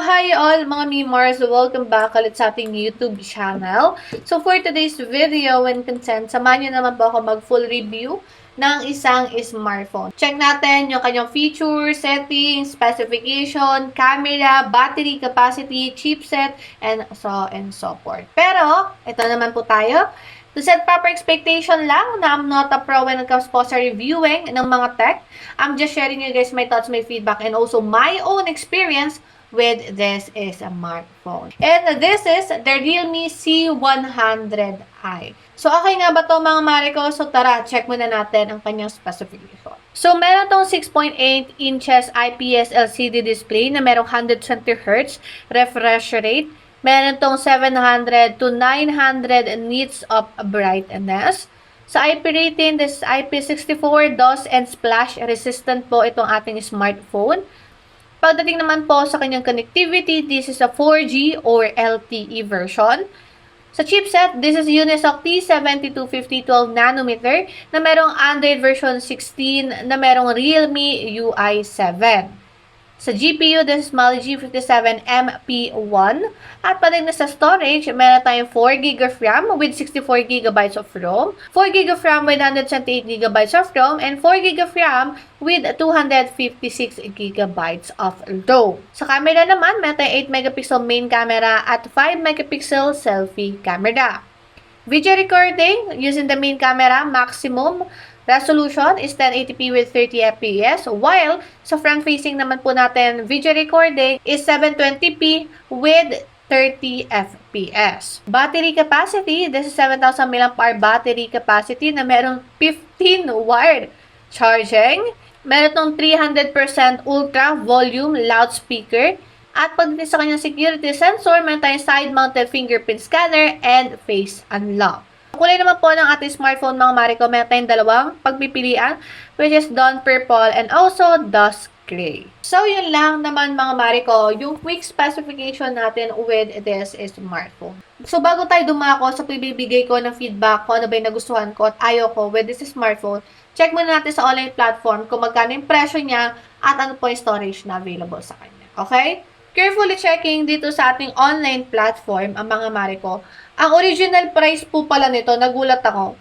hi all mga Mimars! Welcome back ulit sa ating YouTube channel. So for today's video and content, samahan niyo naman po ako mag full review ng isang smartphone. Check natin yung kanyang features, settings, specification, camera, battery capacity, chipset, and so forth. Pero, ito naman po tayo. To set proper expectation lang na I'm not a pro when it comes po sa reviewing ng mga tech. I'm just sharing you guys my thoughts, my feedback, and also my own experience with this smartphone. And this is the Realme C100i. So, okay nga ba to mga Mariko? So, tara, check muna natin ang kanyang specification. So, meron tong 6.8 inches IPS LCD display na merong 120Hz refresh rate. Meron tong 700 to 900 nits of brightness. Sa IP rating, this is IP64, DOS, and splash resistant po itong ating smartphone. Pagdating naman po sa kanyang connectivity, this is a 4G or LTE version. Sa chipset, this is Unisoc T7250 12nm na merong Android version 16 na merong Realme UI7. Sa GPU, this is Mali G57 MP1. At pagdating na sa storage, meron tayong 4GB of RAM with 64GB of ROM, 4GB of RAM with 128GB of ROM, and 4GB of RAM with 256GB of ROM. Sa camera naman, meron tayong 8MP main camera at 5MP selfie camera. Video recording using the main camera, maximum resolution is 1080p with 30fps, while sa front-facing naman po natin, video recording is 720p with 30fps. Battery capacity, this is 7,000 mAh battery capacity na merong 15 wired charging. Meron tong 300% ultra volume loudspeaker. At pagdating sa kanyang security sensor, meron tayong side-mounted fingerprint scanner and face unlock. Kulay naman po ng ating smartphone mga Mariko, meron tayong dalawang pagpipilian, which is dawn purple and also dusk gray. So, yun lang naman mga Mariko, yung quick specification natin with this smartphone. So, bago tayo dumako sa pagbibigay ko ng feedback kung ano ba yung nagustuhan ko at ayaw ko with this smartphone, check muna natin sa online platform kung magkano yung presyo niya at ano po yung storage na available sa kanya. Okay? Carefully checking dito sa ating online platform, ang mga Mariko. Ang original price po pala nito, nagulat ako.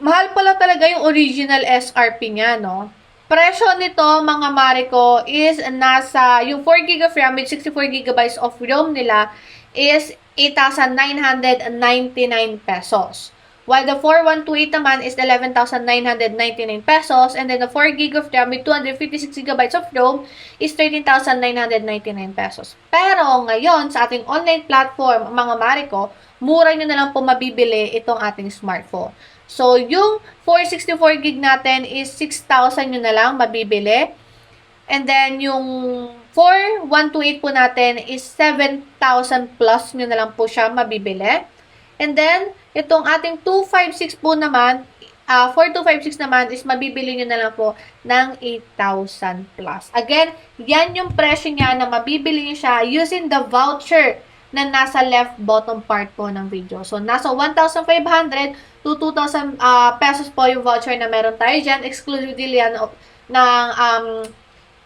Mahal pala talaga yung original SRP niya, no? Presyo nito, mga Mariko, is nasa, yung 4GB of RAM with 64GB of ROM nila is 8,999 pesos. While the 4128 naman is 11,999 pesos, and then the 4GB of RAM with 256GB of ROM is 13,999 pesos. Pero ngayon, sa ating online platform, mga Mariko, mura nyo na lang po mabibili itong ating smartphone. So, yung 464GB natin is 6,000 nyo na lang mabibili. And then, yung 4128 po natin is 7,000 plus nyo na lang po siya mabibili. And then, itong ating 256 po naman, 4256 naman is mabibili nyo na lang po ng 8,000 plus. Again, yan yung presyo niya na mabibili nyo siya using the voucher na nasa left bottom part po ng video. So, nasa 1,500 to 2,000 pesos po yung voucher na meron tayo dyan. Exclusively yan ng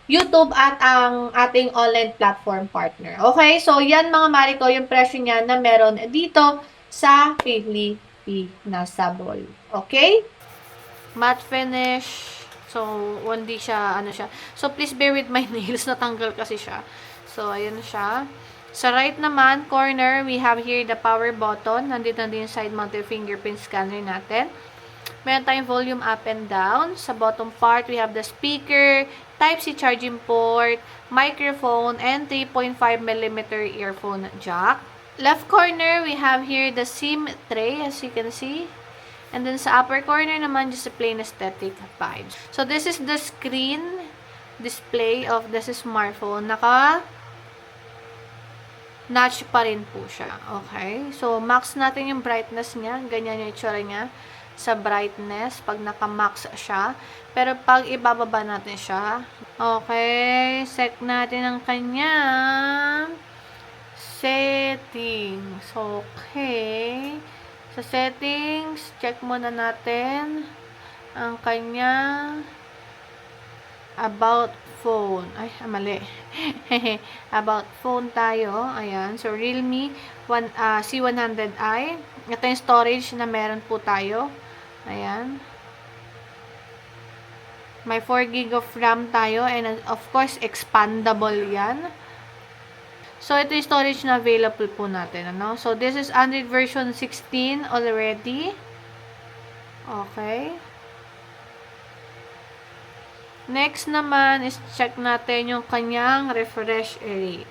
YouTube at ang ating online platform partner. Okay? So, yan mga Mariko, yung presyo niya na meron dito sa Pilipinas Sabol. Okay? Matte finish. So, hindi siya, ano siya. So, please bear with my nails. Natanggal kasi siya. So, ayan siya. Sa right naman, corner, we have here the power button. Nandito na din yung side-mounted fingerprint scanner natin. Meron tayong volume up and down. Sa bottom part, we have the speaker, Type-C charging port, microphone, and 3.5mm earphone jack. Left corner, we have here the SIM tray, as you can see. And then sa upper corner naman, just a plain aesthetic vibes. So, this is the screen display of this smartphone. Notch pa rin po siya. Okay? So, max natin yung brightness niya. Ganyan yung itsura niya sa brightness pag naka-max siya. Pero pag ibababa natin siya, okay, set natin ang kanyang settings. Okay. Sa settings, check muna natin ang kanyang About phone. Ay, mali. About phone tayo. Ayan. So, Realme C100i. Ito yung storage na meron po tayo. Ayan. May 4 gig of RAM tayo. And of course, expandable yan. So, ito yung storage na available po natin. Ano? So, this is Android version 16 already. Okay. Next naman is check natin yung kanyang refresh rate.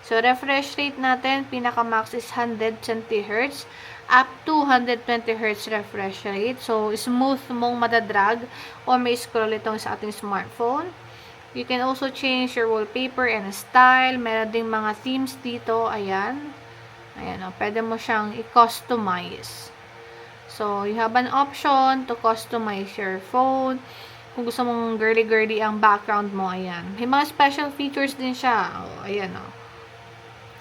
So, refresh rate natin, pinaka-max is 120 Hz up to 120 Hz refresh rate. So, smooth mong madadrag o may scroll itong sa ating smartphone. You can also change your wallpaper and style. Meron ding mga themes dito. Ayan. Ayan o. Pwede mo siyang i-customize. So, you have an option to customize your phone. Kung gusto mong girly-girly ang background mo, ayan. May mga special features din siya. Oh, ayan, oh.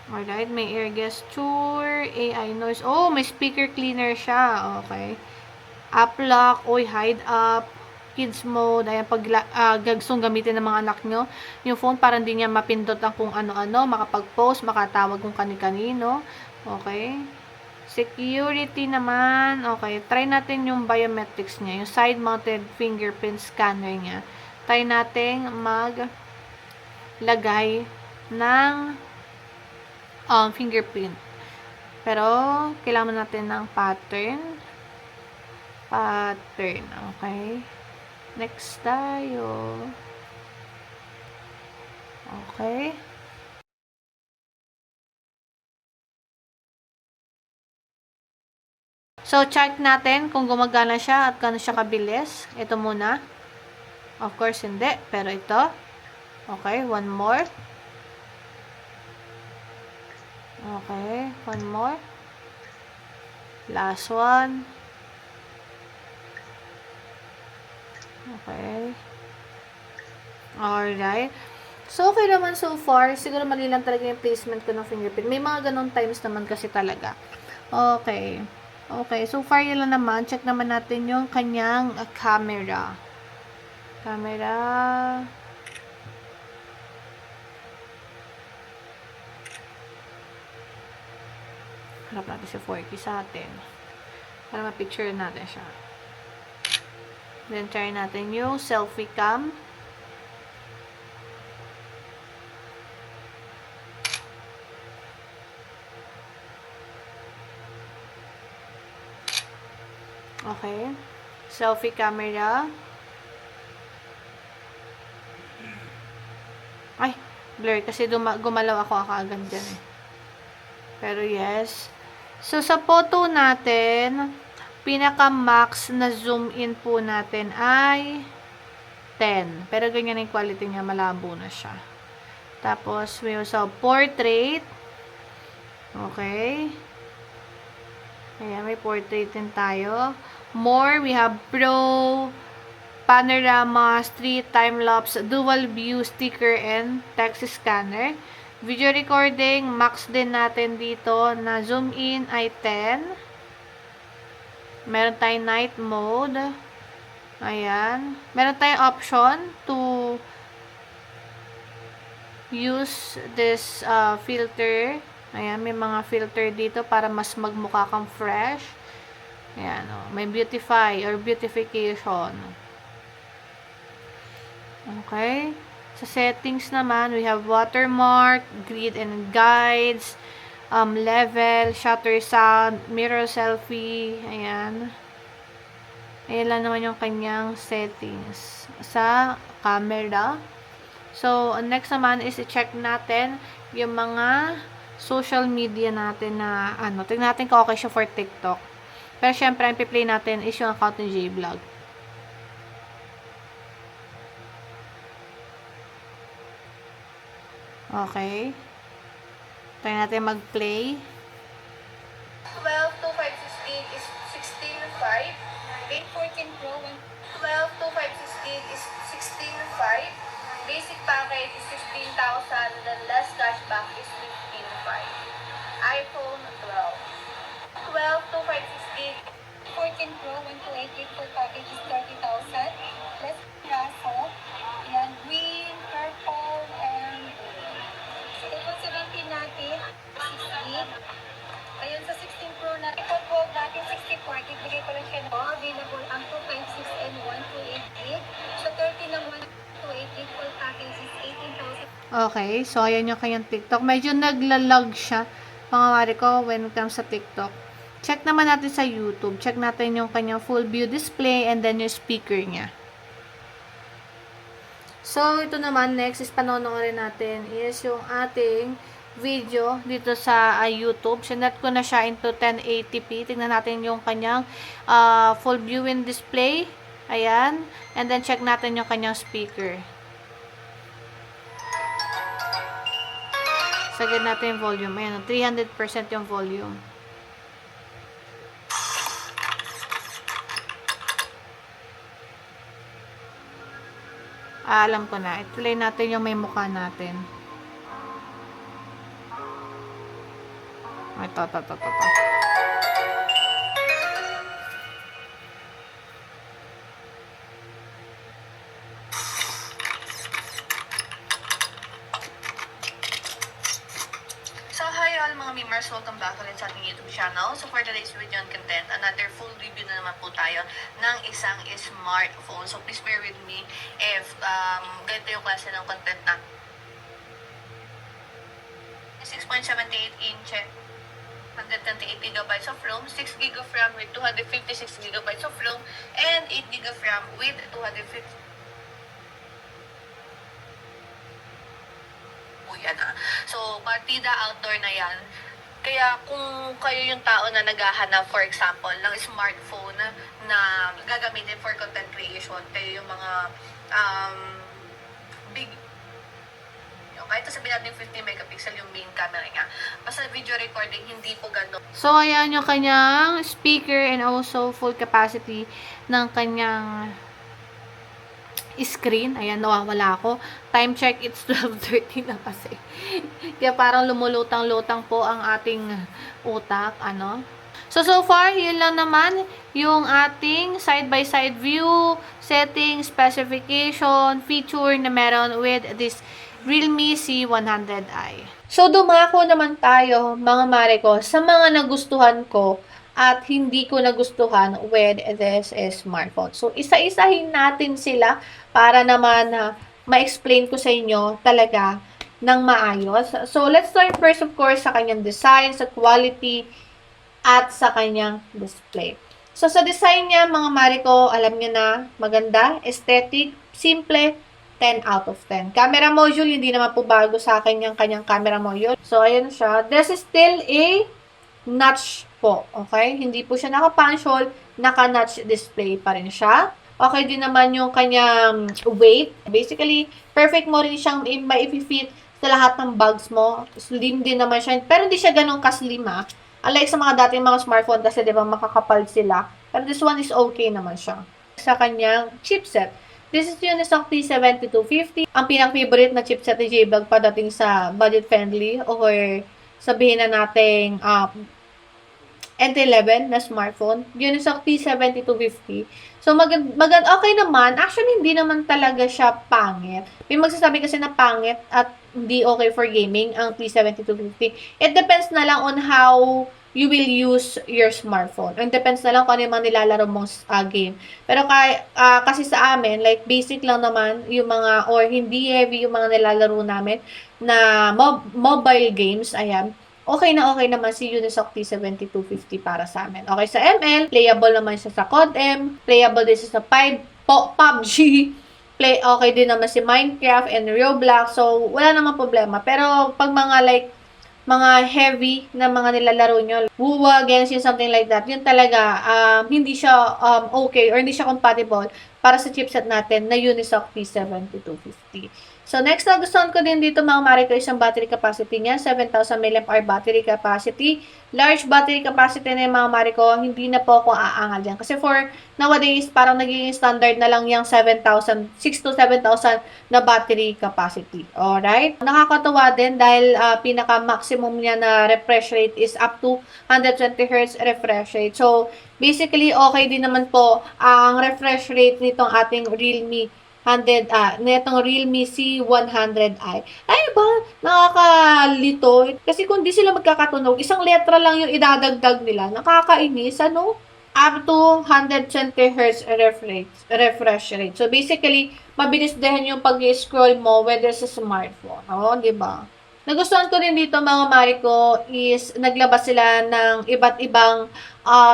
Alright, may air gesture, AI noise. Oh, may speaker cleaner siya. Okay. App lock, hide up, kids mode. Ayan, pag gustong gamitin ng mga anak nyo, yung phone parang hindi niya mapindot ang kung ano-ano, makapag-post, makatawag kung kani-kanino. Okay. Security naman, okay, try natin yung biometrics niya, yung side-mounted fingerprint scanner niya. Try natin maglagay ng fingerprint. Pero, kailangan natin ng pattern. Okay. Next tayo. Okay. So, check natin kung gumagana siya at kano siya kabilis. Ito muna. Of course, hindi. Pero ito. Okay, one more. Okay, one more. Last one. Okay. Alright. So, okay naman so far. Siguro mali lang talaga yung placement ko ng fingerprint. May mga ganong times naman kasi talaga. Okay. Okay, so far yun lang naman. Check naman natin yung kanyang camera. Camera. Harap natin si 4K sa atin. Para ma-picture natin siya. Then, try natin yung selfie cam. Okay. Selfie camera. Ay, blur. Kasi gumalaw ako kaagad dyan eh. Pero yes. So, sa photo natin, pinaka-max na zoom in po natin ay 10. Pero ganyan yung quality niya. Malabo na siya. Tapos, may sa portrait. Okay. Ayan, may portrait din tayo. More, we have Pro, Panorama, Street, Time-Lapse, Dual View, Sticker, and Text Scanner. Video recording, max din natin dito na zoom in ay 10. Meron tayong night mode. Ayan. Meron tayong option to use this filter. Ayan, may mga filter dito para mas magmukha kang fresh. Ayan, oh. May beautify or beautification. Okay. Sa settings naman, we have watermark, grid and guides, level, shutter sound, mirror selfie. Ayan. Ayan lang naman yung kanyang settings sa camera. So, next naman is i-check natin yung mga social media natin na tingnan natin kung okay siya for TikTok. Pero syempre, ang piplay natin is yung account ni J-Vlog. Okay. Try natin mag-play. 12,256 is 16,500. 814 Pro 12,256 is 16,500. Basic package is 15,000. Then less cashback is 15,500. iPhone 12. 12,256 14 Pro 1288 full package is 30,000. Less raffle. Yan. Okay, so ayan yung kanyang TikTok. Medyo naglalag siya, mga mare ko, when it comes sa TikTok. Check naman natin sa YouTube. Check natin yung kanyang full view display and then yung speaker niya. So, ito naman, next is panonoodin natin is yung ating video dito sa YouTube. Sinet ko na siya into 1080p. Tingnan natin yung kanyang full viewing display. Ayan. And then, check natin yung kanyang speaker. Sagad natin yung volume. Ayan, 300% yung volume. Alam ko na. Ituloy natin yung may mukha natin. Ito. So, hi all mga memers, welcome back ulit sa ating YouTube channel. So, for today's video and content, another full review na naman po tayo ng isang smartphone. So, please bear with me if ganito yung klase ng content na 6.78 inch, 128GB of ROM, 6GB of RAM with 256GB of ROM, and 8GB of RAM with 250. Yan ah. So, partida outdoor na yan. Kaya kung kayo yung tao na naghahanap, for example, ng smartphone na gagamitin for content creation, kayo yung mga big, kahit sabihin natin 50 megapixel yung main camera niya. Basta video recording, hindi po gano'n. So, ayan yung kanyang speaker and also full capacity ng kanyang screen. Ayan, nawawala ako. Time check, it's 12:30 na kasi. Kaya parang lumulutang-lutang po ang ating utak. So far, yun lang naman yung ating side-by-side view, setting, specification, feature na meron with this Realme C100i. So, dumako naman tayo, mga mare ko, sa mga nagustuhan ko at hindi ko nagustuhan with this smartphone. So, isa-isahin natin sila para naman ma-explain ko sa inyo talaga ng maayos. So, let's start first, of course, sa kanyang design, sa quality, at sa kanyang display. So, sa design niya, mga mare ko, alam niyo na, maganda, aesthetic, simple, 10 out of 10. Camera module, hindi naman po bago sa akin yung kanyang camera module. So, ayan siya. This is still a notch po. Okay? Hindi po siya naka-punch hole, naka-notch display pa rin siya. Okay din naman yung kanyang weight. Basically, perfect mo rin siyang ma-fit sa lahat ng bags mo. Slim din naman siya. Pero hindi siya ganun ka-slim ha. Unlike sa mga dating mga smartphone kasi di ba makakapal sila. Pero this one is okay naman siya. Sa kanyang chipset. This is Unisoc T7250. Ang pinaka-favorite na chipset ni JBL padating sa budget-friendly or sabihin na nating entry-level na smartphone. Unisoc T7250. So, okay naman. Actually, hindi naman talaga siya pangit. May magsasabi kasi na pangit at hindi okay for gaming ang T7250. It depends na lang on how you will use your smartphone. It depends na lang kung ano yung mga nilalaro mong game. Pero kasi sa amin, like basic lang naman yung mga, or hindi heavy yung mga nilalaro namin na mobile games, ayan. Okay naman si Unisoc T7250 para sa amin. Okay sa ML, playable naman siya sa COD-M, playable din siya sa PUBG, okay din naman si Minecraft and Roblox, so wala namang problema. Pero pag mga heavy na mga nilalaro nyo, WUWA, Genshin, something like that, yun talaga, hindi siya okay or hindi siya compatible para sa chipset natin na Unisoc T7250. So, next na gustuhan ko din dito mga mare ko isang battery capacity niya, 7,000 mAh battery capacity. Large battery capacity na yung mga mare ko, hindi na po ako aangal dyan. Kasi for nowadays, parang nagiging standard na lang yung 6 to 7,000 na battery capacity. Alright? Nakakatuwa din dahil pinaka-maximum niya na refresh rate is up to 120Hz refresh rate. So, basically, okay din naman po ang refresh rate nitong ating Realme netong Realme C100i. Ay ba, nakakakalito. Kasi kung di sila magkakatunog, isang letra lang yung idadagdag nila. Nakakainis, ano? up to 120 Hz refresh rate. So, basically, mabilis din yung pag-scroll mo whether sa smartphone. Oo, di ba? Nagustuhan ko din dito mga Mariko is naglabas sila ng iba't ibang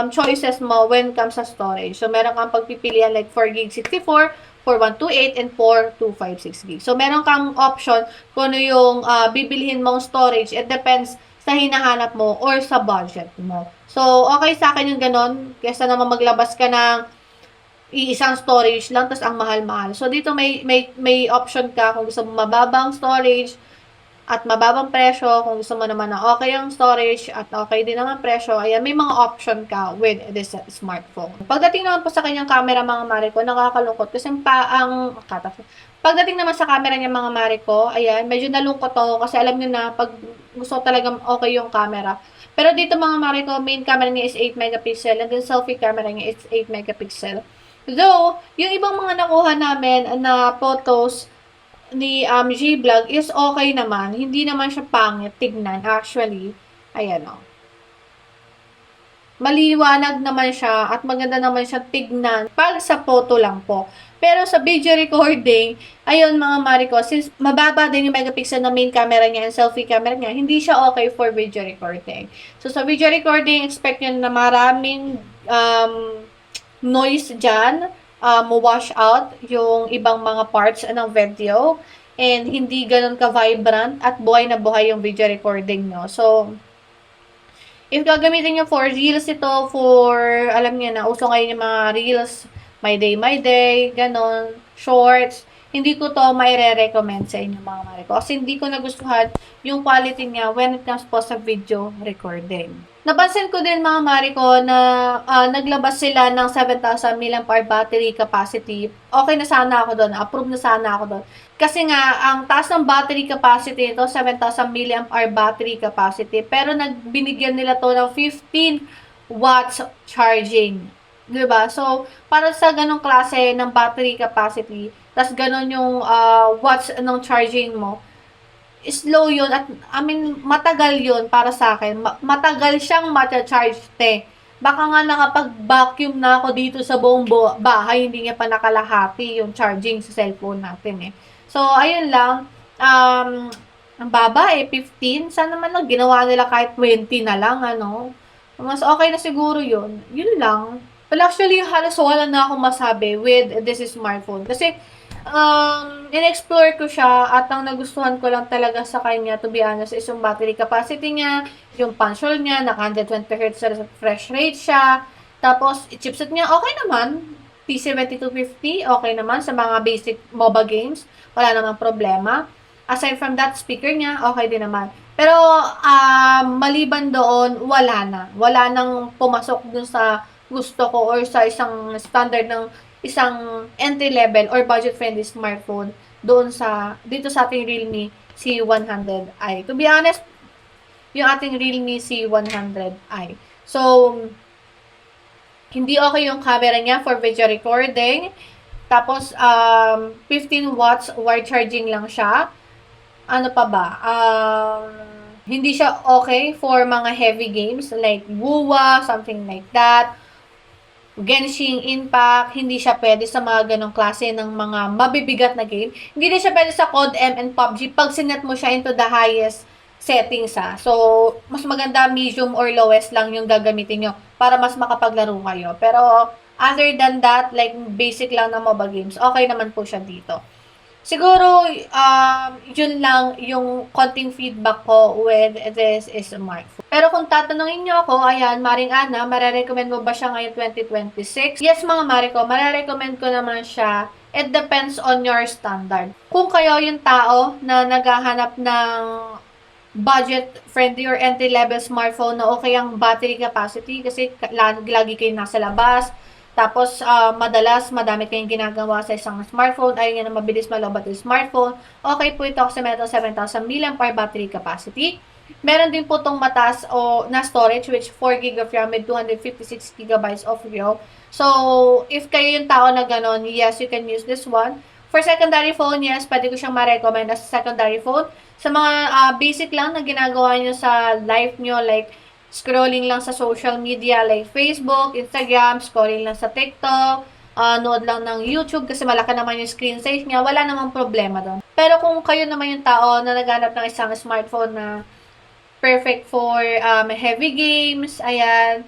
choices mo when it comes sa storage. So, meron kang pagpipilian like 4 gig 64, 4128, and 4256 gig. So, meron kang option kung ano yung bibilhin mong storage. It depends sa hinahanap mo or sa budget mo. So, okay sa akin yung ganon. Kesa naman maglabas ka ng iisang storage lang, tas ang mahal-mahal. So, dito may option ka kung gusto mo mababang storage at mababang presyo. Kung gusto mo naman na okay ang storage at okay din naman presyo, ayan, may mga option ka with this smartphone. Pagdating naman po sa kanyang camera, mga Mariko, nakakalungkot kasi pagdating naman sa camera niya, mga Mariko, ayan, medyo nalungkot ako kasi alam niyo na pag gusto talagang okay yung camera. Pero dito mga Mariko, main camera niya is 8 megapixel and then selfie camera niya is 8 megapixel. Though, yung ibang mga nakuha namin na photos ni G-Vlog is okay naman. Hindi naman siya pangit tignan actually. Ayan o. Maliwanag naman siya at maganda naman siya tignan pag sa photo lang po. Pero sa video recording, ayun mga Mariko, since mababa din yung megapixel na main camera niya and selfie camera niya, hindi siya okay for video recording. So sa video recording, expect nyo na maraming noise dyan, wash out yung ibang mga parts ng video, and hindi ganun ka-vibrant at buhay na buhay yung video recording nyo. So, if gagamitin nyo for reels ito, for, alam niyo na, uso ngayon yung mga reels, my day, ganon, shorts, hindi ko to maire-recommend sa inyo mga Mariko. Kasi hindi ko nagustuhan yung quality niya when it comes po sa video recording. Napansin ko din mga Mariko na naglabas sila ng 7,000 mAh battery capacity. Okay na sana ako doon. Approve na sana ako doon. Kasi nga, ang taas ng battery capacity nito, 7,000 mAh battery capacity. Pero binigyan nila to ng 15 watts charging. Diba? So, para sa ganong klase ng battery capacity, tas ganon yung watts ng charging mo, slow yun at matagal yun para sa akin. Matagal siyang ma-charge, te. Baka nga nakapag-vacuum na ako dito sa buong bahay, hindi niya pa nakalahati yung charging sa cellphone natin eh. So, ayun lang. Ang baba 15. Sana naman lang ginawa nila kahit 20 na lang, ano. Mas okay na siguro yun. Yun lang. Well, actually, halos wala na akong masabi with this smartphone. Kasi, in-explore ko siya at ang nagustuhan ko lang talaga sa kanya, to be honest, is yung battery capacity niya, yung punch hole niya, naka 120 Hz refresh rate siya. Tapos, chipset niya, okay naman. P7250, okay naman sa mga basic MOBA games. Wala namang problema. Aside from that, speaker niya, okay din naman. Pero, maliban doon, wala na. Wala nang pumasok dun sa gusto ko or sa isang standard ng isang entry level or budget friendly smartphone dito sa ating Realme C100i. To be honest, yung ating Realme C100i. So, hindi okay yung camera niya for video recording. Tapos, 15 watts wire charging lang siya. Ano pa ba? Hindi siya okay for mga heavy games like WUWA, something like that. Genshin Impact, hindi siya pwede sa mga ganong klase ng mga mabibigat na game. Hindi din siya pwede sa COD M and PUBG pag sinet mo siya into the highest settings ha. So, mas maganda medium or lowest lang yung gagamitin nyo para mas makapaglaro kayo. Pero, other than that, like basic lang na MOBA games, okay naman po siya dito. Siguro, yun lang yung konting feedback ko with this smartphone. Pero kung tatanungin nyo ako, ayan, Maring Ana, marirecommend mo ba siya ngayon 2026? Yes, mga Mariko, marirecommend ko naman siya. It depends on your standard. Kung kayo yung tao na naghahanap ng budget-friendly or entry-level smartphone na okay ang battery capacity kasi lagi kayo nasa labas, tapos, madalas, madami kayong ginagawa sa isang smartphone. Ayaw nyo na mabilis malobat yung smartphone. Okay po ito kasi meron 7,000 mAh battery capacity. Meron din po itong mataas na storage which 4 GB of RAM with 256 GB of ROM. So, if kayo yung tao na ganon, yes, you can use this one. For secondary phone, yes, pwede ko siyang ma-recommend as secondary phone. Sa mga basic lang na ginagawa nyo sa life nyo, like scrolling lang sa social media like Facebook, Instagram, scrolling lang sa TikTok, nood lang ng YouTube kasi malaki naman yung screen size niya, wala namang problema doon. Pero kung kayo naman yung tao na naghanap ng isang smartphone na perfect for heavy games, ayan,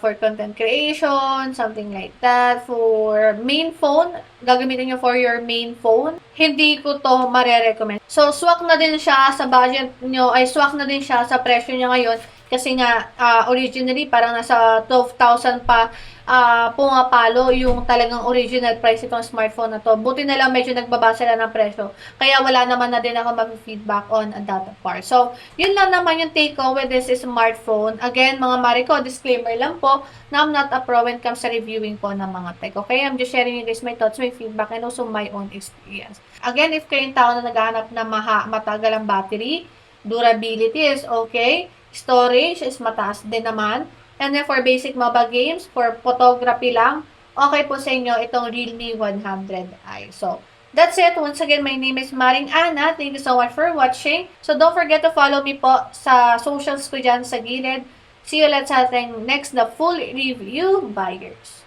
for content creation, something like that. For main phone, gagamitin nyo for your main phone, hindi ko to mare-recommend. So, swak na din siya sa budget nyo, ay swak na din siya sa presyo niya ngayon. Kasi nga, originally, parang nasa 12,000 pa pumapalo yung talagang original price itong smartphone na to. Buti na lang medyo nagbaba sila ng presyo. Kaya wala naman na din ako mag-feedback on that part. So, yun lang naman yung take home with this smartphone. Again, mga Mariko, disclaimer lang po na I'm not a pro when it comes sa reviewing po ng mga tech. Okay? I'm just sharing you guys my thoughts, my feedback, and also my own experience. Again, if kayong tao na naghahanap na matagal ang battery, durability is okay, storage is mataas din naman, and then for basic mobile games, for photography lang, okay po sa inyo itong Realme 100i. So, that's it. Once again, my name is Maring Ana. Thank you so much for watching. So, don't forget to follow me po sa socials ko dyan sa gilid. See you ulit sa ating next na full review buyers.